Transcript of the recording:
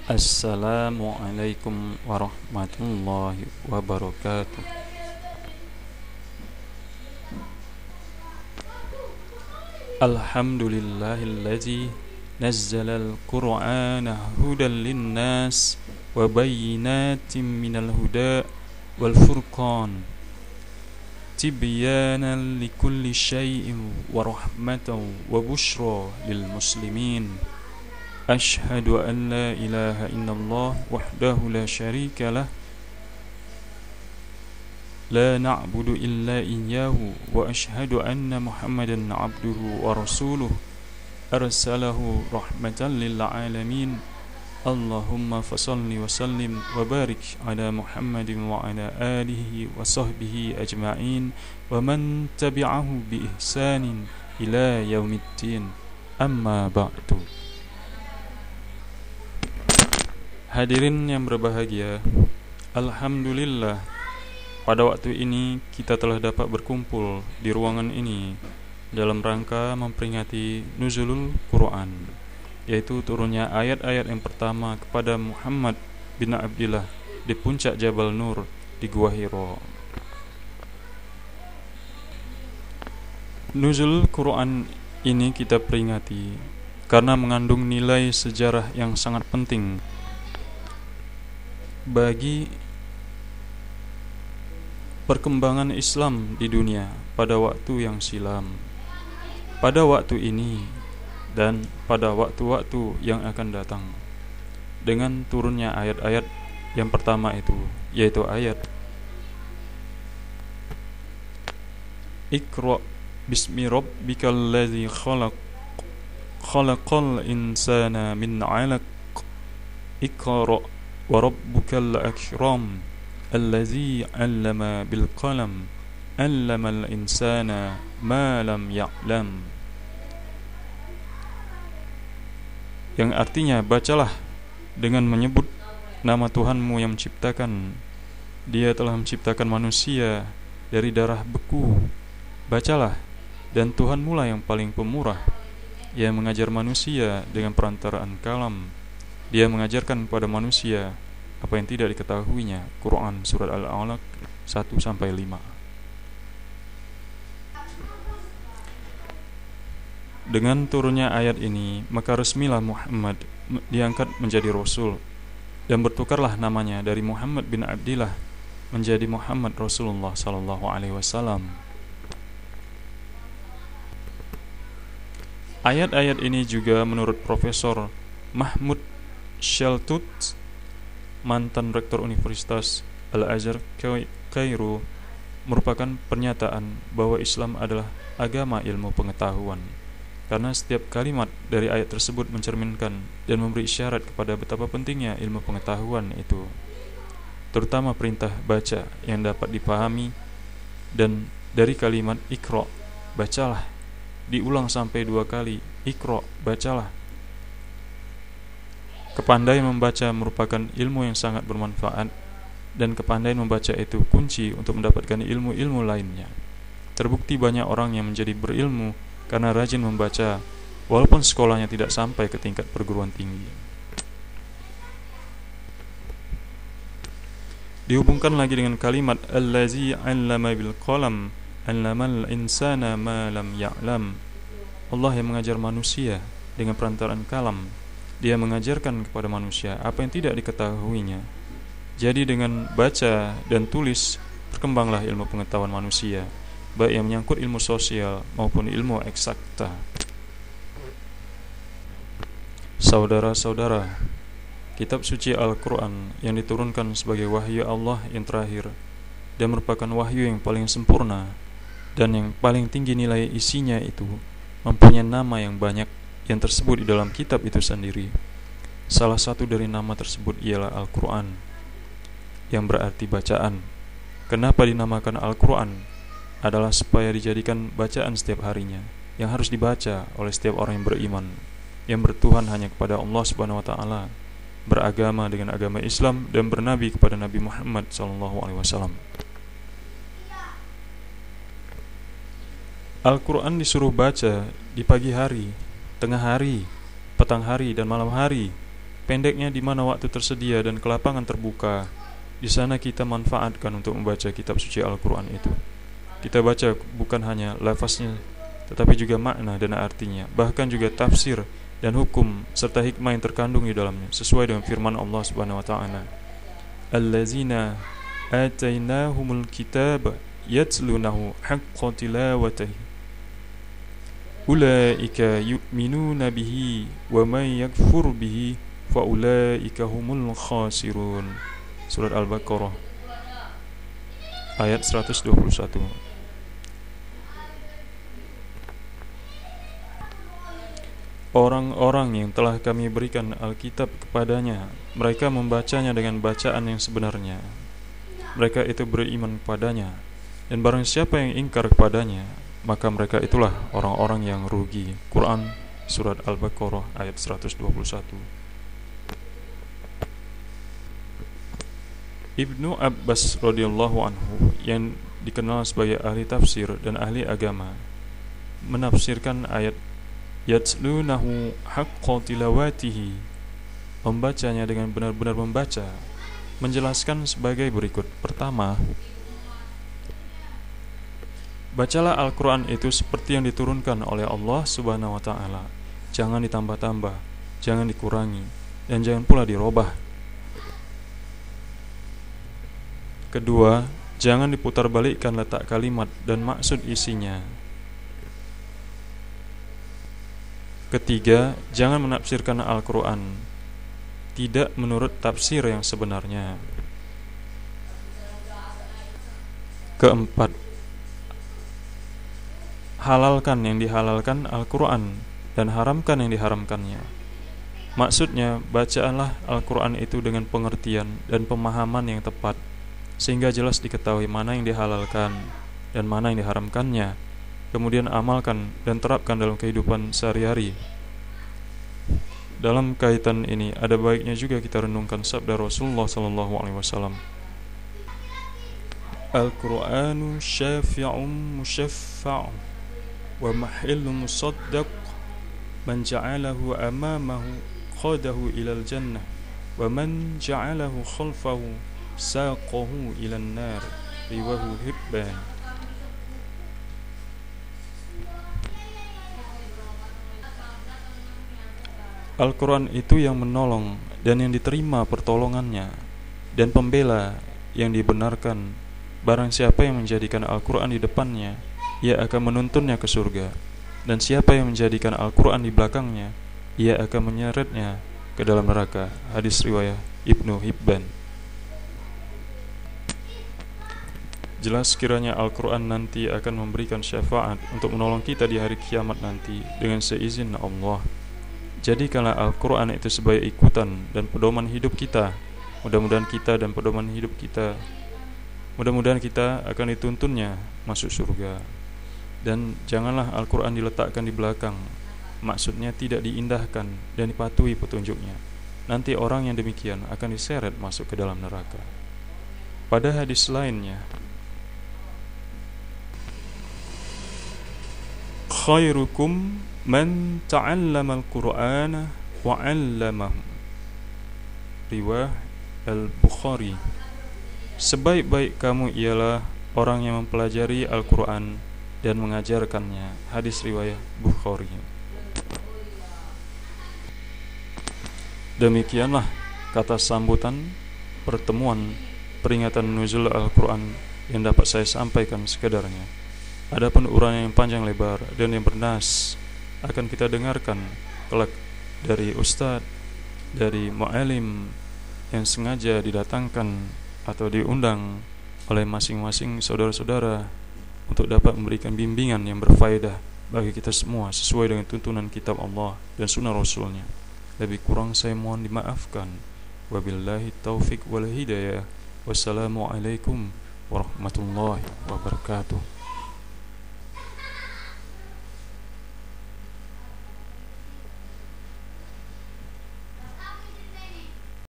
Assalamualaikum warahmatullahi wabarakatuh. Alhamdulillahilladzi nazzalal qur'ana hudan linnas wa bayyinatin minal huda wal furqan tibyanan likulli syai'in wa rahmatan wa bushra lil muslimin. Ashhadu an la ilaha illallah wahdahu la syarika lah la na'budu illa iyyahu wa ashhadu anna muhammadan abduhu wa rasuluh arsalahu rahmatan lil alamin. Allahumma fasalli wa sallim wa barik ala muhammadin wa ala alihi wa sahbihi ajma'in wa man tabi'ahu bi ihsanin ila yaumiddin. Amma ba'du. Hadirin yang berbahagia, alhamdulillah pada waktu ini kita telah dapat berkumpul di ruangan ini dalam rangka memperingati nuzulul Quran, yaitu turunnya ayat-ayat yang pertama kepada Muhammad bin Abdillah di puncak Jabal Nur di Gua Hiro. Nuzul Quran ini kita peringati karena mengandung nilai sejarah yang sangat penting bagi perkembangan Islam di dunia pada waktu yang silam, pada waktu ini dan pada waktu-waktu yang akan datang. Dengan turunnya ayat-ayat yang pertama itu, yaitu ayat Iqra bismi rabbikal ladzi khalaq khalaqal insana min 'alaq Iqra wa rabbukal akram allazi 'allama bil qalam 'allamal insana ma lam ya'lam, yang artinya bacalah dengan menyebut nama Tuhanmu yang menciptakan. Dia telah menciptakan manusia dari darah beku. Bacalah, dan Tuhanmu lah yang paling pemurah, yang mengajar manusia dengan perantaraan kalam. Dia mengajarkan kepada manusia apa yang tidak diketahuinya. Quran Surat Al-Alaq 1-5. Dengan turunnya ayat ini, maka resmilah Muhammad diangkat menjadi Rasul, dan bertukarlah namanya dari Muhammad bin Abdillah menjadi Muhammad Rasulullah sallallahu alaihi wasallam. Ayat-ayat ini juga menurut Profesor Mahmud Shaltut, mantan rektor Universitas Al-Azhar Kairo, merupakan pernyataan bahwa Islam adalah agama ilmu pengetahuan, karena setiap kalimat dari ayat tersebut mencerminkan dan memberi isyarat kepada betapa pentingnya ilmu pengetahuan itu, terutama perintah baca yang dapat dipahami. Dan dari kalimat Iqra, bacalah, diulang sampai 2 kali. Iqra, bacalah. Kepandaian membaca merupakan ilmu yang sangat bermanfaat, dan kepandaian membaca itu kunci untuk mendapatkan ilmu-ilmu lainnya. Terbukti banyak orang yang menjadi berilmu karena rajin membaca, walaupun sekolahnya tidak sampai ke tingkat perguruan tinggi. Dihubungkan lagi dengan kalimat allazi 'allama bil qalam 'allamal insana ma lam ya'lam. Allah yang mengajar manusia dengan perantaraan kalam. Dia mengajarkan kepada manusia apa yang tidak diketahuinya. Jadi dengan baca dan tulis berkembanglah ilmu pengetahuan manusia, baik yang menyangkut ilmu sosial maupun ilmu eksakta. Saudara-saudara, kitab suci Al-Quran yang diturunkan sebagai wahyu Allah yang terakhir dan merupakan wahyu yang paling sempurna dan yang paling tinggi nilai isinya itu, mempunyai nama yang banyak yang tersebut di dalam kitab itu sendiri. Salah satu dari nama tersebut ialah Al-Quran, yang berarti bacaan. Kenapa dinamakan Al-Quran? Adalah supaya dijadikan bacaan setiap harinya, yang harus dibaca oleh setiap orang yang beriman, yang bertuhan hanya kepada Allah Subhanahu wa taala, beragama dengan agama Islam, dan bernabi kepada Nabi Muhammad sallallahu alaihi wasallam. Al-Quran disuruh baca di pagi hari, tengah hari, petang hari, dan malam hari. pendeknya di mana waktu tersedia dan kelapangan terbuka, di sana kita manfaatkan untuk membaca kitab suci Al-Quran itu. Kita baca bukan hanya lafaznya, tetapi juga makna dan artinya, bahkan juga tafsir dan hukum serta hikmah yang terkandung di dalamnya, sesuai dengan firman Allah Subhanahu wa taala. Allazina atainahumul kitaba yatlunahu haqqa tilawatihi ulaika yu'minuna bihi wa may yakfur bihi fa ulaika humul khasirun. Surat Al-Baqarah ayat 121. Orang-orang yang telah kami berikan Alkitab kepadanya, mereka membacanya dengan bacaan yang sebenarnya. Mereka itu beriman kepadanya, dan barang siapa yang ingkar kepadanya, maka mereka itulah orang-orang yang rugi. Quran Surat Al-Baqarah ayat 121. Ibnu Abbas radhiyallahu anhu, yang dikenal sebagai ahli tafsir dan ahli agama, menafsirkan ayat yatlunahu haqqa tilawatihi, membacanya dengan benar-benar membaca, menjelaskan sebagai berikut. Pertama, bacalah Al-Quran itu seperti yang diturunkan oleh Allah Subhanahu wa ta'ala. Jangan ditambah-tambah, jangan dikurangi, dan jangan pula dirubah. Kedua, jangan diputarbalikkan letak kalimat dan maksud isinya. Ketiga, jangan menafsirkan Al-Quran tidak menurut tafsir yang sebenarnya. Keempat, halalkan yang dihalalkan Al-Quran dan haramkan yang diharamkannya. Maksudnya, bacaanlah Al-Quran itu dengan pengertian dan pemahaman yang tepat, sehingga jelas diketahui mana yang dihalalkan dan mana yang diharamkannya. Kemudian amalkan dan terapkan dalam kehidupan sehari-hari. Dalam kaitan ini ada baiknya juga kita renungkan sabda Rasulullah SAW. Al-Qur'anu syafi'un musyaffa'un wa mahillun musaddaq, man ja'alahu amamahu qadahu ilal jannah wa man ja'alahu khalfahu saqahu ilan nar. Riwahu Hibban. Al-Quran itu yang menolong dan yang diterima pertolongannya, dan pembela yang dibenarkan. Barang siapa yang menjadikan Al-Quran di depannya, ia akan menuntunnya ke surga, dan siapa yang menjadikan Al-Quran di belakangnya, ia akan menyeretnya ke dalam neraka. Hadis riwayat Ibnu Hibban. Jelas kiranya Al-Quran nanti akan memberikan syafaat untuk menolong kita di hari kiamat nanti dengan seizin Allah. Jadikanlah Al-Quran itu sebagai ikutan dan pedoman hidup kita. Mudah-mudahan kita dan pedoman hidup kita, mudah-mudahan kita akan dituntunnya masuk surga. Dan janganlah Al-Quran diletakkan di belakang, maksudnya tidak diindahkan dan dipatuhi petunjuknya. Nanti orang yang demikian akan diseret masuk ke dalam neraka. Pada hadis lainnya, khairukum man ta'allama al-Qur'ana wa 'allamahu. Riwayat Al-Bukhari. Sebaik-baik kamu ialah orang yang mempelajari Al-Quran dan mengajarkannya. Hadis riwayat Bukhari. Demikianlah kata sambutan pertemuan peringatan nuzul Al-Quran yang dapat saya sampaikan sekedarnya. Adapun uraian yang panjang lebar dan yang bernas akan kita dengarkan kelak dari ustadz, dari mu'alim yang sengaja didatangkan atau diundang oleh masing-masing saudara-saudara untuk dapat memberikan bimbingan yang berfaedah bagi kita semua sesuai dengan tuntunan kitab Allah dan sunnah Rasulnya. Lebih kurang saya mohon dimaafkan. Wabillahi taufiq wal hidayah. Wassalamualaikum warahmatullahi wabarakatuh.